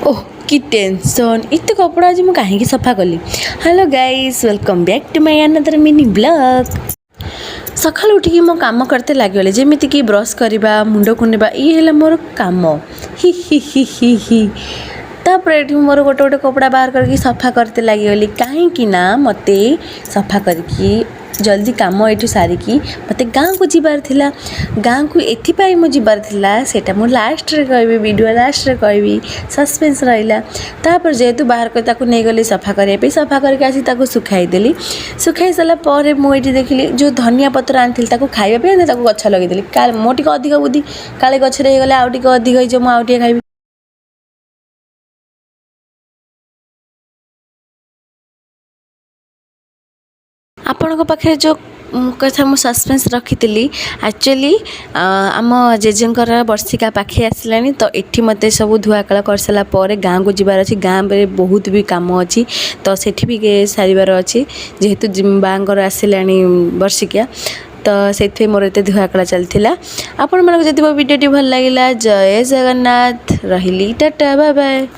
ओह कि टेंशन इतने कपड़ा आज मुझे कहीं सफा कली। Hello guys welcome back to my another mini blog. सकाल उठिकी मो काम करते लगे जमीती कि ब्रश करवा मुंड कुंडा ये मोर काम हि हि हि हि हि तापर मोर गोटे गोटे कपड़ा बाहर करके सफा करते लगे कहीं मत सफा करके जल्दी कम ये सारिकी मत गाँव को जीवार थिला। गाँव को एथिपाई मो जीवार थिला सेटा मु लास्ट रे कहबी वीडियो लास्ट रे कहबी सस्पेंस रहिला। तापर जेहेतु बाहर कर ताकू नहीं गली सफा करने पे सफा करके आसी ताकू सुखाई देली। सुखाई सारा पर मुझे देखिली जो धनिया पत्र आनी ताकू खाइबा पे ताकू गछ लगेदेली का मो टिके अधिक बुद्धि काले गछरे गले आउ टिके अधिक हो मु आउ टिके खाइबी। आपण पाखे जो कथा मु सस्पेंस रखी एक्चुअली आम जेजेंकर वर्षिका पाखे आसला तो एठी मते सब धुआकला कर सारा पर गाँव को जीवार अच्छी गाँव में बहुत भी काम अच्छी तो सेठी भी सारिबार अच्छी जेहेतु बाँगर आसला वर्षिका तो से मोर एत धुआकला चलता। आपण मानक जब वीडियो भल लगे जय जगन्नाथ रही टाटा बाय बाय।